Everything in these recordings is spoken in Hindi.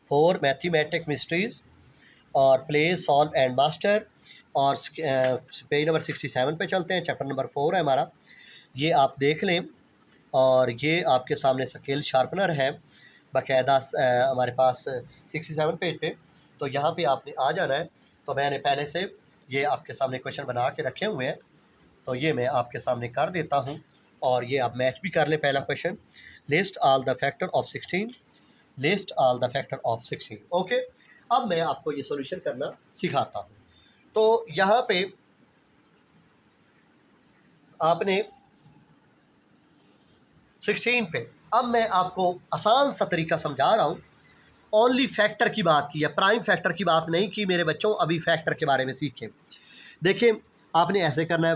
4 मैथमेटिक मिस्ट्रीज और प्ले सॉल्व एंड मास्टर। और पेज नंबर 67 पे चलते हैं, चैप्टर नंबर 4 है हमारा, ये आप देख लें। और ये आपके सामने स्केल शार्पनर है बाकायदा हमारे पास 67 पेज पे। तो यहाँ पे आपने आ जाना है। तो मैंने पहले से ये आपके सामने क्वेश्चन बना के रखे हुए हैं, तो ये मैं आपके सामने कर देता हूँ और ये आप मैच भी कर लें। पहला question, list all the factor of 16, list all the factor of 16। Okay, अब मैं आपको ये सॉल्यूशन करना सिखाता हूँ। तो यहाँ पे आपने 16 पे, अब मैं आपको आसान सा तरीका समझा रहा हूँ। ओनली फैक्टर की बात की है, प्राइम फैक्टर की बात नहीं की मेरे बच्चों। अभी फैक्टर के बारे में सीखें। देखिए आपने ऐसे करना है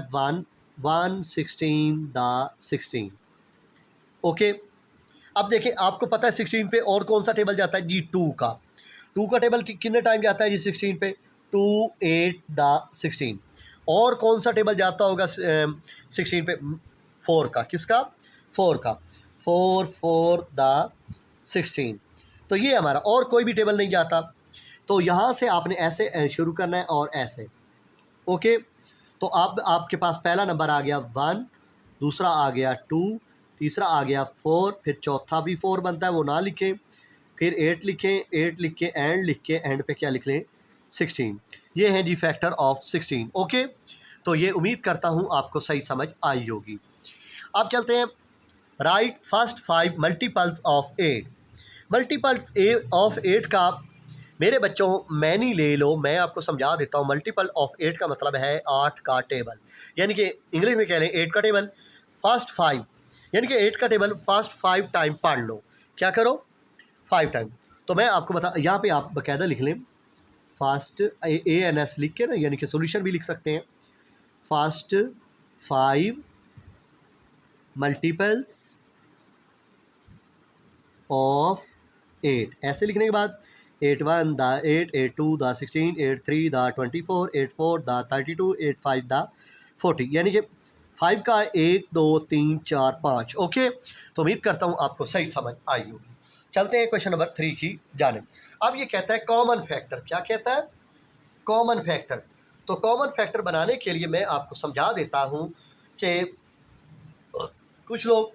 1/16 द 16। ओके, अब देखिए आपको पता है 16 पे और कौन सा टेबल जाता है जी, 2 का। 2 का टेबल कितने टाइम जाता है जी 16 पे, 2 8 द 16। और कौन सा टेबल जाता होगा 16 पे, 4 का। किसका, 4 का, 4 4 द 16। तो ये हमारा, और कोई भी टेबल नहीं जाता। तो यहाँ से आपने ऐसे शुरू करना है और ऐसे। ओके, तो आपके पास पहला नंबर आ गया 1, दूसरा आ गया 2, तीसरा आ गया 4, फिर चौथा भी 4 बनता है, वो ना लिखें। फिर 8 लिखें, 8 लिख के एंड लिख के एंड पे क्या लिख लें, 16। ये है जी फैक्टर ऑफ 16। ओके, तो ये उम्मीद करता हूँ आपको सही समझ आई होगी। अब चलते हैं, right first 5 multiples of 8। Multiples of 8 का मेरे बच्चों मैनी ले लो, मैं आपको समझा देता हूँ। मल्टीपल ऑफ 8 का मतलब है 8 का टेबल, यानी कि इंग्लिश में कह लें 8 का टेबल। फर्स्ट 5 यानी कि 8 का टेबल फर्स्ट 5 टाइम पढ़ लो। क्या करो, 5 टाइम। तो मैं आपको बता, यहाँ पे आप बाकायदा लिख लें फर्स्ट ANS लिख के ना, यानी कि सोल्यूशन भी लिख सकते हैं। फर्स्ट 5 मल्टीपल्स ऑफ 8, ऐसे लिखने के बाद 8 1 the 8, 8 2 the 16, 8 3 the 24, 8 4 the 32, 8 5 the 40, यानी कि 5 का 1 2 3 4 5। ओके, तो उम्मीद करता हूँ आपको सही समझ आई होगी। चलते हैं क्वेश्चन नंबर 3 की जानिब। अब ये कहता है कॉमन फैक्टर। क्या कहता है, कॉमन फैक्टर। तो कॉमन फैक्टर बनाने के लिए मैं आपको समझा देता हूँ कि कुछ लोग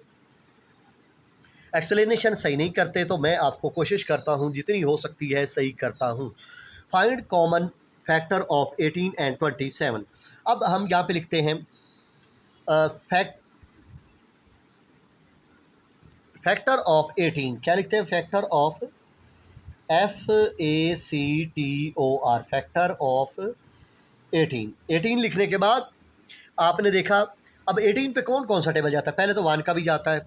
एक्सप्लेनेशन सही नहीं करते, तो मैं आपको कोशिश करता हूँ जितनी हो सकती है सही करता हूँ। Find common factor of 18 and 27। अब हम यहाँ पे लिखते हैं फैक्टर ऑफ 18। क्या लिखते हैं, factor of FACTOR, factor of 18। 18 लिखने के बाद आपने देखा, अब 18 पे कौन कौन सा टेबल जाता है। पहले तो 1 का भी जाता है,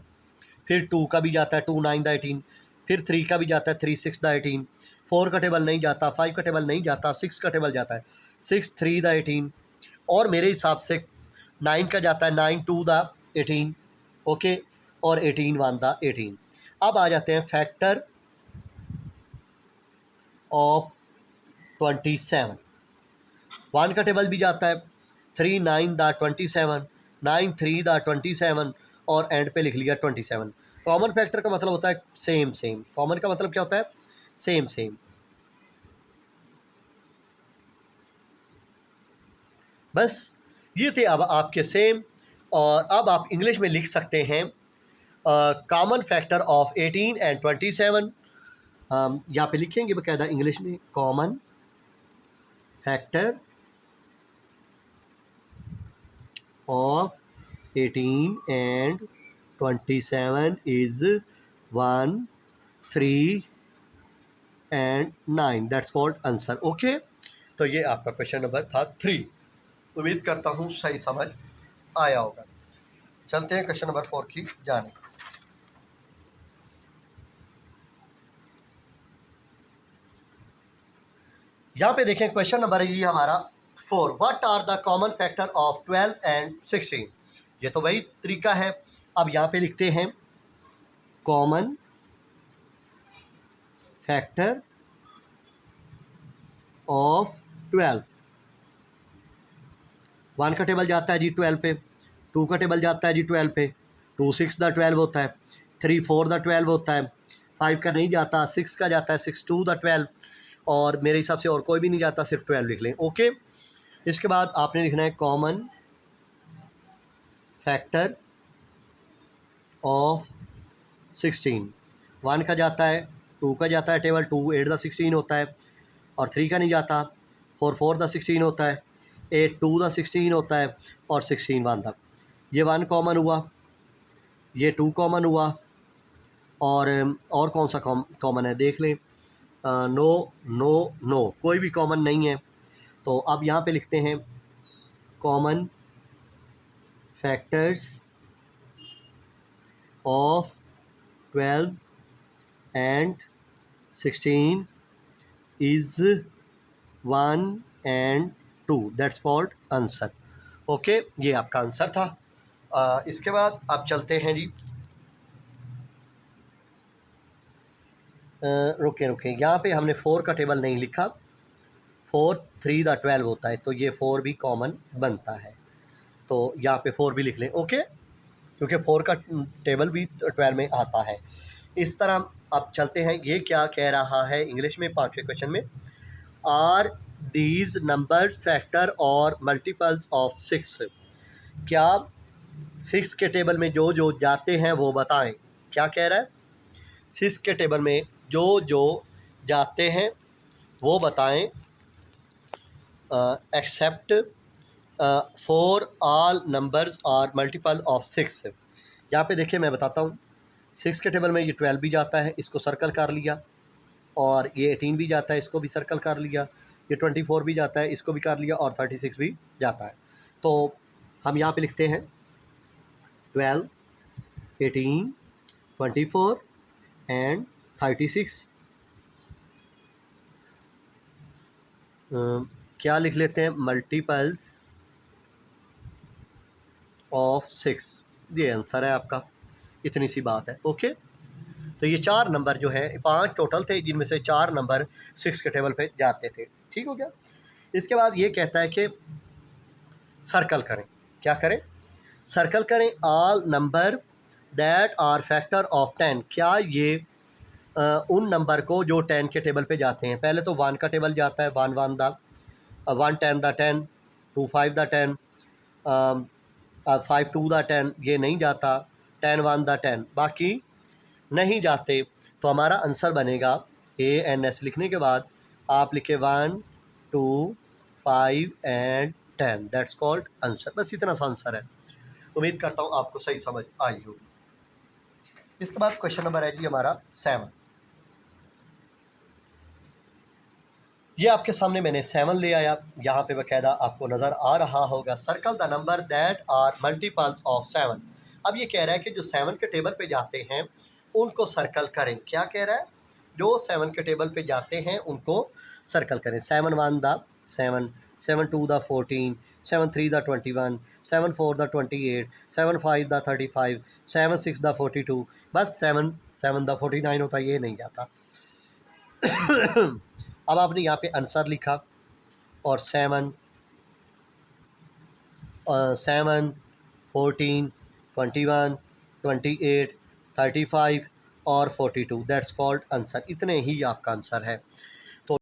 फिर 2 का भी जाता है, 2 9 द 18, फिर 3 का भी जाता है, 3 6 द 18, 4 का टेबल नहीं जाता, 5 का टेबल नहीं जाता, 6 का टेबल जाता है, 6 3 द 18, और मेरे हिसाब से 9 का जाता है, 9 2 द 18। ओके, और 18 1 द 18। अब आ जाते हैं फैक्टर ऑफ 27। 1 का टेबल भी जाता है, 3 9 द 27, 9 3 द 27, और एंड पे लिख लिया 27। कॉमन फैक्टर का मतलब होता है सेम सेम। कॉमन का मतलब क्या होता है, सेम सेम। बस ये थे अब आपके सेम। और अब आप इंग्लिश में लिख सकते हैं कॉमन फैक्टर ऑफ 18 एंड 27। यहाँ पे लिखेंगे बाकायदा इंग्लिश में, common factor of 18 and 27 is 1 3 and 9। That's called answer. Okay, तो ये आपका क्वेश्चन नंबर था 3। उम्मीद करता हूँ सही समझ आया होगा। चलते हैं क्वेश्चन नंबर 4 की जाने। यहाँ पे देखें क्वेश्चन नंबर है ये हमारा 4। What are the common factor of 12 and 16। ये तो वही तरीका है। अब यहाँ पे लिखते हैं कॉमन फैक्टर ऑफ 12। 1 का टेबल जाता है जी 12 पे, 2 का टेबल जाता है जी 12 पे, 2 6 द 12 होता है, 3 4 द 12 होता है, 5 का नहीं जाता, 6 का जाता है, 6 2 द 12, और मेरे हिसाब से और कोई भी नहीं जाता, सिर्फ 12 लिख लें। ओके, इसके बाद आपने लिखना है कॉमन फैक्टर ऑफ 16। 1 का जाता है, 2 का जाता है टेबल, 2 8 द 16 होता है, और 3 का नहीं जाता, 4 4 द 16 होता है, 8 2 द 16 होता है, और 16 1 तक। ये 1 कॉमन हुआ, ये 2 कॉमन हुआ, और कौन सा कॉमन है देख लें। नो नो नो, कोई भी कॉमन नहीं है। तो अब यहाँ पे लिखते हैं common factors of 12 and 16 is 1 and 2, that's called answer. Okay, ये आपका आंसर था। इसके बाद आप चलते हैं जी, रुके यहाँ पे हमने 4 का टेबल नहीं लिखा, 4 3 द 12 होता है, तो ये 4 भी कॉमन बनता है, तो यहाँ पे 4 भी लिख लें। ओके, क्योंकि 4 का टेबल भी 12 में आता है। इस तरह अब चलते हैं, ये क्या कह रहा है इंग्लिश में 5वें क्वेश्चन में, आर दीज नंबर्स फैक्टर और मल्टीपल्स ऑफ 6। क्या 6 के टेबल में जो जो जाते हैं वो बताएं। क्या कह रहा है, 6 के टेबल में जो जो जाते हैं वो बताएं, except for all numbers are multiple of 6। यहाँ पे देखिए मैं बताता हूँ, 6 के टेबल में ये 12 भी जाता है, इसको सर्कल कर लिया, और ये 18 भी जाता है, इसको भी सर्कल कर लिया, ये 24 भी जाता है, इसको भी कर लिया, और 36 भी जाता है। तो हम यहाँ पे लिखते हैं 12 18 24 एंड 36। क्या लिख लेते हैं, मल्टीपल्स ऑफ 6, ये आंसर है आपका। इतनी सी बात है। ओके, तो ये 4 नंबर जो है, 5 टोटल थे, जिनमें से 4 नंबर 6 के टेबल पे जाते थे। ठीक हो गया। इसके बाद ये कहता है कि सर्कल करें। क्या करें, सर्कल करें all number that are factor of 10। क्या ये उन नंबर को जो 10 के टेबल पे जाते हैं। पहले तो 1 का टेबल जाता है, 1 1 द 1 10 द 10, 2 5 द 10, 5 2 द 10, ये नहीं जाता, 10 1 द 10, बाकी नहीं जाते। तो हमारा आंसर बनेगा ANS लिखने के बाद आप लिखे 1 2 5 एंड 10, दैट्स कॉल्ड आंसर। बस इतना सा आंसर है। उम्मीद करता हूँ आपको सही समझ आई होगी। इसके बाद क्वेश्चन नंबर है जी हमारा 7। ये आपके सामने मैंने 7 ले आया, यहाँ पे बकायदा आपको नज़र आ रहा होगा, circle the number that are multiples of 7। अब ये कह रहा है कि जो 7 के टेबल पे जाते हैं उनको सर्कल करें। क्या कह रहा है, जो 7 के टेबल पे जाते हैं उनको सर्कल करें। 7 1 the 7, 7 2 the 14, 7 3 the 21, 7 4 the 28, 7 5 the 35, 7 6 the 42, बस 7 7 द 49 होता है, ये नहीं जाता। अब आपने यहाँ पे आंसर लिखा, और 7 7 14 21 28 35 और 42, दैट्स कॉल्ड आंसर। इतने ही आपका आंसर है।